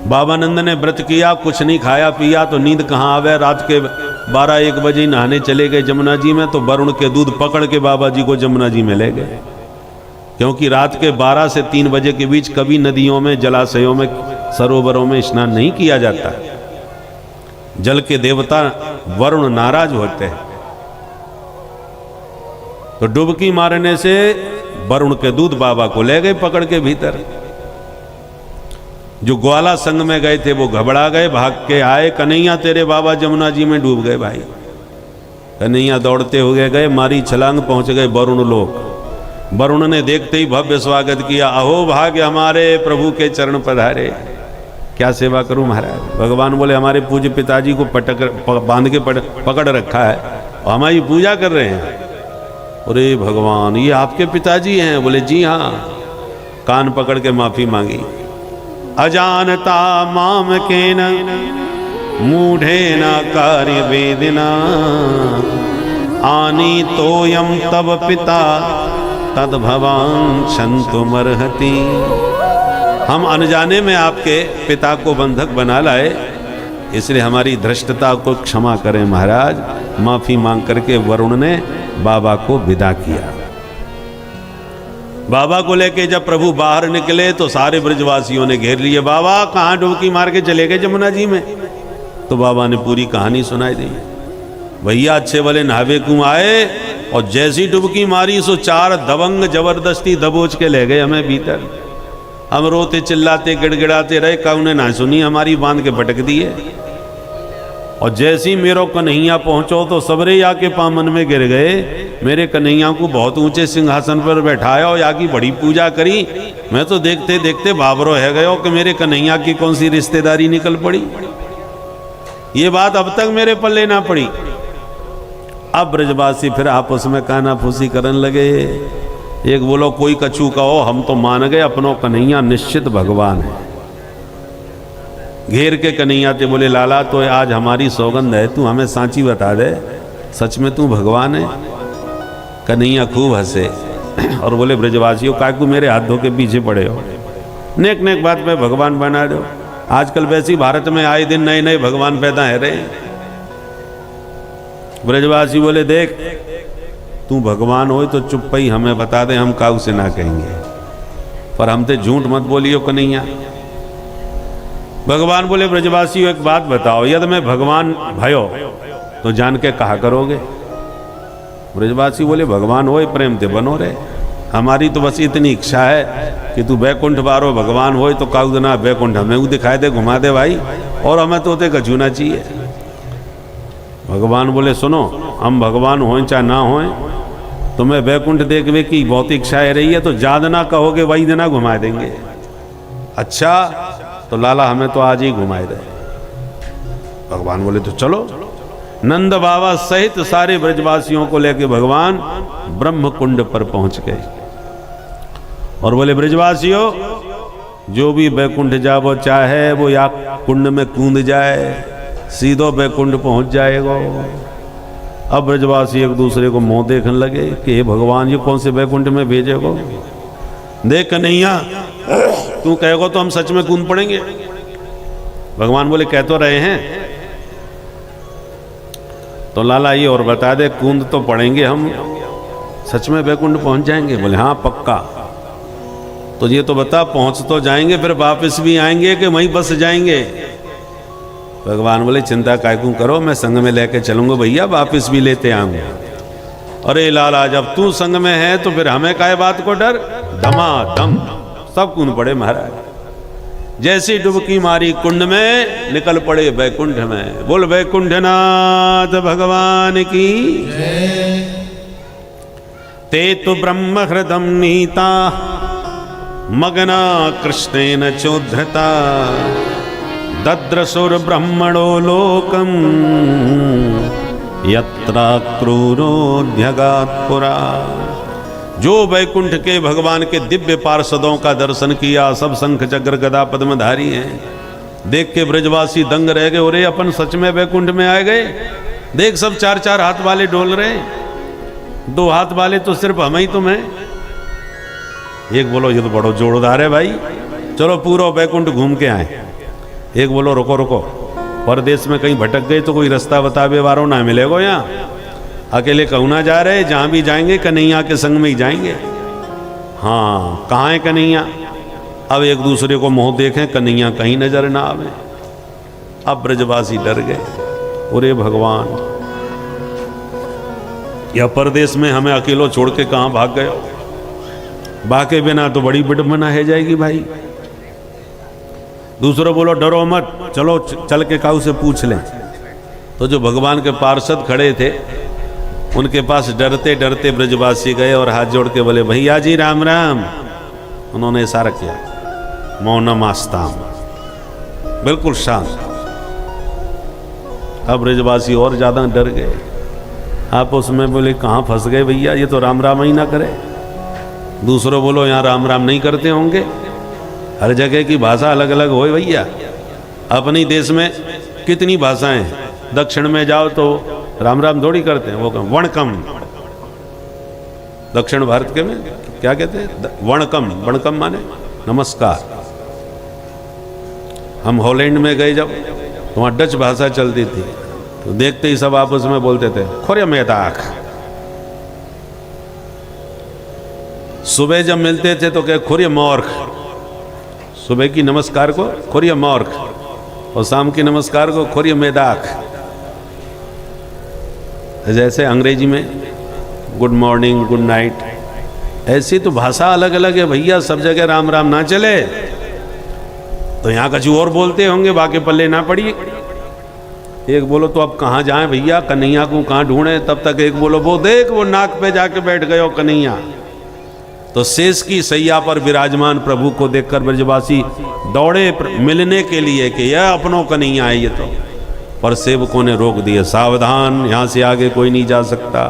बाबानंद ने व्रत किया, कुछ नहीं खाया पिया तो नींद कहाँ आवे। रात के 12-1 बजे नहाने चले गए जमुना जी में, तो वरुण के दूध पकड़ के बाबा जी को जमुना जी में ले गए। क्योंकि रात के 12 से 3 बजे के बीच कभी नदियों में, जलाशयों में, सरोवरों में स्नान नहीं किया जाता। जल के देवता वरुण नाराज होते हैं। तो डुबकी मारने से वरुण के दूध बाबा को ले गए पकड़ के भीतर। जो ग्वाला संग में गए थे वो घबरा गए, भाग के आए, कन्हैया तेरे बाबा जमुना जी में डूब गए। भाई कन्हैया दौड़ते हुए गए, मारी छलांग, पहुंच गए वरुण लोक। वरुण ने देखते ही भव्य स्वागत किया। अहो भाग्य हमारे प्रभु के चरण पधारे। क्या सेवा करूं महाराज? भगवान बोले हमारे पूज्य पिताजी को बांध के पकड़ रखा है और हमारी पूजा कर रहे हैं। अरे भगवान, ये आपके पिताजी हैं? बोले जी हाँ। कान पकड़ के माफी मांगी। अजानता माम केन मूढ़ेन कार्य वेदिना आनी तोयम तब पिता तद भवान क्षंतुमर्हति। हम अनजाने में आपके पिता को बंधक बना लाए, इसलिए हमारी धृष्टता को क्षमा करें महाराज। माफी मांग करके वरुण ने बाबा को विदा किया। बाबा को लेके जब प्रभु बाहर निकले तो सारे ब्रजवासियों ने घेर लिए। बाबा कहाँ डुबकी मार के चले गए जमुना जी में? तो बाबा ने पूरी कहानी सुनाई दी। भैया अच्छे वाले नहावे कुएं आए और जैसी डुबकी मारी सो 4 दबंग जबरदस्ती दबोच के ले गए हमें भीतर। हम रोते चिल्लाते गिड़गिड़ाते रहे, काऊ ने ना सुनी हमारी, बांध के पटक दिए। और जैसी मेरो कन्हैया पहुंचो तो सबरे या के पामन में गिर गए। मेरे कन्हैया को बहुत ऊंचे सिंहासन पर बैठाया और या की बड़ी पूजा करी। मैं तो देखते देखते बाबरो है गयो कि मेरे कन्हैया की कौन सी रिश्तेदारी निकल पड़ी। ये बात अब तक मेरे पल्ले ना पड़ी। अब ब्रजवासी फिर आपस में काना फूसी करने लगे। एक बोलो कोई कछू कहो, हम तो मान गए अपनों कन्हैया निश्चित भगवान है। घेर के कन्हैया थे, बोले लाला तो आज हमारी सौगंध है, तू हमें सांची बता दे, सच में तू भगवान है? कन्हैया खूब हंसे और बोले ब्रजवासियों काकू मेरे हाथ धो के पीछे पड़े हो, नेक नेक बात में भगवान बना दो। आजकल वैसी भारत में आए दिन नए नए भगवान पैदा है रहे। ब्रजवासी बोले देख तू भगवान हो तो चुप ही हमें बता दे, हम काऊ से ना कहेंगे, पर हमसे झूठ मत बोलियो कन्हैया। भगवान बोले ब्रजवासियों एक बात बताओ, यदि मैं भगवान भयो तो जान के कहा करोगे? ब्रजवासी बोले भगवान हो प्रेम ते बनो रे, हमारी तो बस इतनी इच्छा है कि तू बैकुंठ बारो भगवान हो तो काऊ ना बैकुंठ हमें वो दिखाई दे, घुमा दे भाई, और हमें तोते कछूना चाहिए। भगवान बोले सुनो, हम भगवान हों चाहे ना हों, तुम्हें बैकुंठ देखने की बहुत इच्छा है रही है तो ज्यादा ना कहोगे वही देना घुमा देंगे। अच्छा तो लाला हमें तो आज ही घुमाए दे। भगवान बोले तो चलो। नंद बाबा सहित सारे ब्रजवासियों को लेकर भगवान ब्रह्म कुंड पर पहुंच गए और बोले ब्रजवासियों जो भी बैकुंठ जाबो चाहे वो या कुंड में कूद जाए, सीधो बैकुंठ पहुंच जाएगा। अब ब्रजवासी एक दूसरे को मुंह देखने लगे कि हे भगवान ये कौन से बैकुंठ में भेजेगो? देख कन्हैया तू कहेगो तो हम सच में कूद पड़ेंगे। भगवान बोले कह तो रहे हैं, तो लाला ये और बता दे कूद तो पड़ेंगे हम, सच में बैकुंठ पहुंच जाएंगे? बोले हाँ पक्का। तो ये तो बता पहुंच तो जाएंगे फिर वापस भी आएंगे कि वहीं बस जाएंगे? भगवान बोले चिंता कायकू करो, मैं संग में लेके चलूंगा भैया, वापस भी लेते आऊंगा। अरे लाला जब तू संग में है तो फिर हमें काय बात को डर? धमाधम सब कूद पड़े महाराज। जैसी डुबकी मारी कुंड में निकल पड़े बैकुंठ में। बोल बैकुंठनाथ भगवान की। ते तो ब्रह्म हृदम नीता मगना कृष्णेन चोद्धता दद्रसुर ब्रह्मणो लोकम यत्रा क्रूरोध्यगात् पुरा। जो बैकुंठ के भगवान के दिव्य पार्षदों का दर्शन किया, सब शंख चक्र गदा पद्मधारी हैं, देख के ब्रजवासी दंग रह गए। अरे अपन सच में बैकुंठ में आ गए। देख सब 4-4 हाथ वाले डोल रहे, 2 हाथ वाले तो सिर्फ हम ही तुम हैं। एक बोलो ये तो बड़ो जोरदार है भाई, चलो पूरा बैकुंठ घूम के आए। एक बोलो रुको रुको, परदेश में कहीं भटक गए तो कोई रास्ता बतावे वारों ना मिलेगो, यहाँ अकेले कहूँ ना जा रहे, जहाँ भी जाएंगे कन्हैया के संग में ही जाएंगे। हाँ, कहाँ है कन्हैया? अब एक दूसरे को मुँह देखें, कन्हैया कहीं नजर ना आवे। अब ब्रजवासी डर गए, अरे भगवान, या परदेश में हमें अकेलो छोड़ के कहाँ भाग गए हो? बाके बिना तो बड़ी विडंबना है जाएगी भाई। दूसरा बोलो डरो मत, चलो चल के काऊ से पूछ लें। तो जो भगवान के पार्षद खड़े थे उनके पास डरते डरते ब्रजवासी गए और हाथ जोड़ के बोले भैया जी राम राम। उन्होंने इशारा किया, मौनम आस्ताम, बिल्कुल शांत। अब ब्रजवासी और ज्यादा डर गए। आप उसमें बोले कहाँ फंस गए भैया, ये तो राम राम ही ना करे। दूसरों बोलो यहाँ राम राम नहीं करते होंगे, हर जगह की भाषा अलग अलग हो भैया। अपनी देश में कितनी भाषाएं, दक्षिण में जाओ तो राम राम थोड़ी करते हैं, वो वणकम। दक्षिण भारत के में क्या कहते हैं? वणकम। वणकम माने नमस्कार। हम हॉलैंड में गए जब, तो वहाँ डच भाषा चलती थी, तो देखते ही सब आपस में बोलते थे खोरे मेदाख। सुबह जब मिलते थे तो कहे खोरिय मौर्ख, सुबह की नमस्कार को खोरिय मौर्ख, और शाम की नमस्कार को खोरिय मेदाख। जैसे अंग्रेजी में गुड मॉर्निंग, गुड नाइट, ऐसी तो भाषा अलग अलग है भैया, सब जगह राम राम ना चले। तो यहाँ कछु और बोलते होंगे, बाकी पल्ले ना पड़ी। एक बोलो तो अब कहाँ जाएं भैया, कन्हैया को कहाँ ढूंढे? तब तक एक बोलो वो देख वो नाक पे जाके बैठ गए हो कन्हैया। तो शेष की सैया पर विराजमान प्रभु को देखकर ब्रजवासी दौड़े मिलने के लिए कि यह अपनों कन्हैया है ये तो। पर सेवकों ने रोक दिए, सावधान, यहाँ से आगे कोई नहीं जा सकता।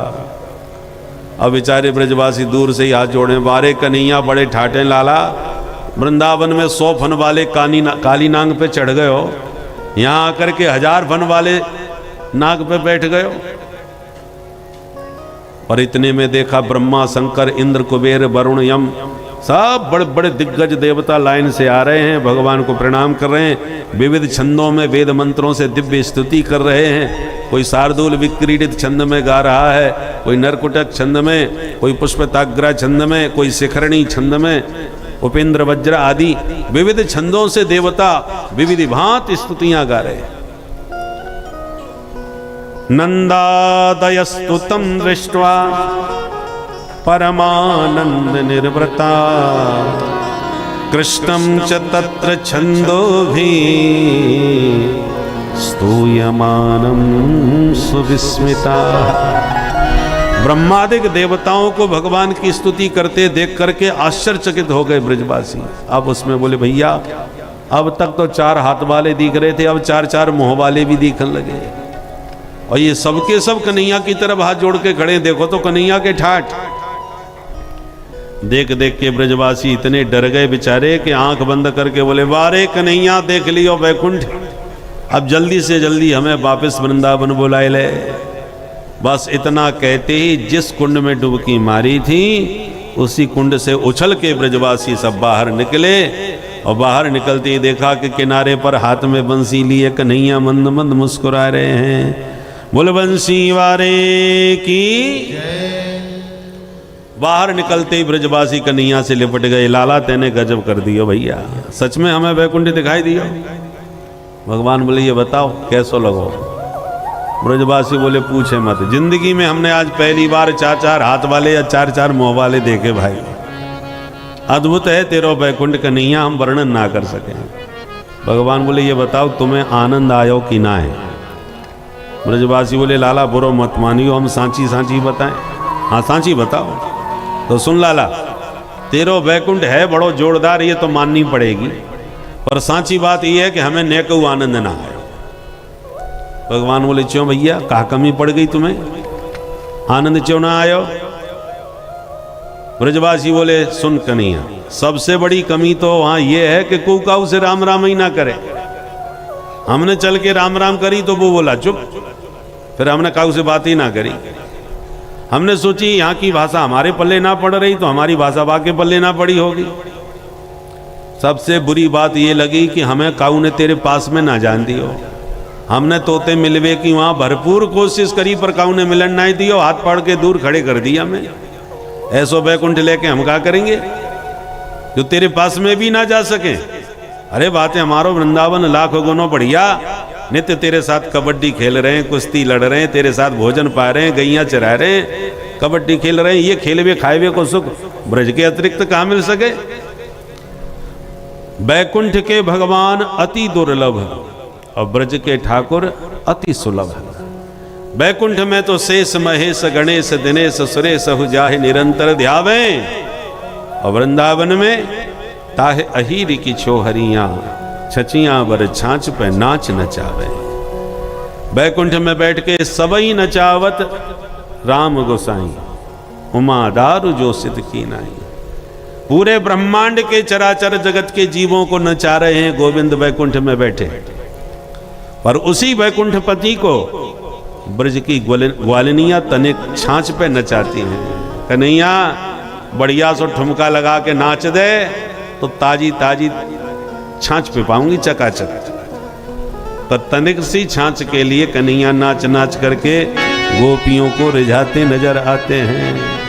अब बेचारे ब्रजवासी दूर से ही हाथ जोड़े, बारे कन्हैया बड़े ठाटे लाला, वृंदावन में 100 फन वाले काली नांग पे चढ़ गए हो, यहाँ आकर के 1000 फन वाले नाग पे बैठ गए हो। और इतने में देखा ब्रह्मा, शंकर, इंद्र, कुबेर, वरुण, यम, सब बड़े बड़े दिग्गज देवता लाइन से आ रहे हैं, भगवान को प्रणाम कर रहे हैं, विविध छंदों में वेद मंत्रों से दिव्य स्तुति कर रहे हैं। कोई शार्दूल विक्रीडित छंद में गा रहा है, कोई नरकुटक छंद में, कोई पुष्पताग्रा छंद में, कोई शिखरणी छंद में, उपेंद्र वज्र आदि विविध छंदों से देवता विविध भांति स्तुतियां गा रहे हैं। नंदादयस्तुतं दृष्ट्वा परमानंद निर्वृता कृष्णं च तत्र छंदोभिः स्तूयमानं सुविस्मिता। ब्रह्मादिक देवताओं को भगवान की स्तुति करते देख करके आश्चर्यचकित हो गए ब्रजवासी। अब उसमें बोले भैया अब तक तो 4 हाथ वाले दिख रहे थे, अब 4-4 मुंह वाले भी दिखने लगे, और ये सबके सब कन्हैया की तरफ हाथ जोड़ के खड़े। देखो तो कन्हैया के ठाठ। देख देख के ब्रजवासी इतने डर गए बेचारे कि आंख बंद करके बोले बारे कन्हैया देख लियो वैकुंठ, अब जल्दी से जल्दी हमें वापस वृंदावन बुलाए ले। बस इतना कहते ही जिस कुंड में डुबकी मारी थी उसी कुंड से उछल के ब्रजवासी सब बाहर निकले, और बाहर निकलते ही देखा कि किनारे पर हाथ में बंसी लिए कन्हैया मंद मंद मुस्कुरा रहे हैं। बोल बंसी वारे की। बाहर निकलते ही ब्रजवासी कन्हैया से लिपट गए, लाला तेने गजब कर दियो भैया, सच में हमें वैकुंठ दिखाई दियो। भगवान बोले ये बताओ कैसो लगो? ब्रजवासी बोले पूछे मत, जिंदगी में हमने आज पहली बार 4-4 हाथ वाले या 4-4 मुंह वाले देखे भाई। अद्भुत है तेरो वैकुंठ कन्हैया, हम वर्णन ना कर सके। भगवान बोले ये बताओ तुम्हें आनंद आयो कि ना है? ब्रजवासी बोले लाला बुरो मत मानियो, हम सांची सांची बताएं। हाँ सांची बताओ। तो सुन लाला, तेरो वैकुंठ है बड़ो जोरदार, ये तो माननी पड़ेगी, पर सांची बात यह है कि हमें नेकऊ आनंद ना आयो। भगवान बोले क्यों भैया, कहाँ कमी पड़ गई तुम्हें, आनंद क्यों ना आयो? ब्रजवासी बोले सुन कन्हैया, सबसे बड़ी कमी तो वहां ये है कि कुकाऊ से राम राम ही ना करे। हमने चल के राम राम करी तो वो बोला चुप, फिर हमने काऊ से बात ही ना करी। हमने सोची यहाँ की भाषा हमारे पल्ले ना पड़ रही तो हमारी भाषा बाके पल्ले ना पड़ी होगी। सबसे बुरी बात ये लगी कि हमें काऊ ने तेरे पास में ना जान दियो। हमने तोते मिलवे की वहां भरपूर कोशिश करी पर काऊ ने मिलन नहीं दियो, हाथ पड़ के दूर खड़े कर दिया। हमें ऐसो बैकुंठ लेके हम क्या करेंगे जो तेरे पास में भी ना जा सके। अरे बातें हमारो वृंदावन लाखों गुनों बढ़िया। नित्य तेरे साथ कबड्डी खेल रहे हैं, कुश्ती लड़ रहे हैं, तेरे साथ भोजन पा रहे हैं, गैया चरा रहे हैं, कबड्डी खेल रहे हैं। ये खेलवे खाएवे को सुख ब्रज के अतिरिक्त कहाँ मिल सके। बैकुंठ के भगवान अति दुर्लभ और ब्रज के ठाकुर अति सुलभ। बैकुंठ में तो शेष महेश गणेश दिनेश सुरेश जाहि निरंतर ध्यावे, और वृंदावन में ताहे अहीर की छोहरियां छचियां बर छाछ पे नाच नचावे। बैकुंठ में बैठ के सबई नचावत राम गोसाई, उमा दारु जो सिद्ध की नाई। पूरे ब्रह्मांड के चराचर जगत के जीवों को नचा रहे हैं गोविंद बैकुंठ में बैठे। पर उसी बैकुंठ पति को ब्रज की ग्वालिनियां तनिक छाछ पे नचाती हैं। कन्हैया बढ़िया सो ठुमका लगा के नाच दे तो ताजी ताजी छाछ पे पाऊंगी चकाचक। पर तनिक सी छाछ के लिए कन्हैया नाच नाच करके गोपियों को रिझाते नजर आते हैं।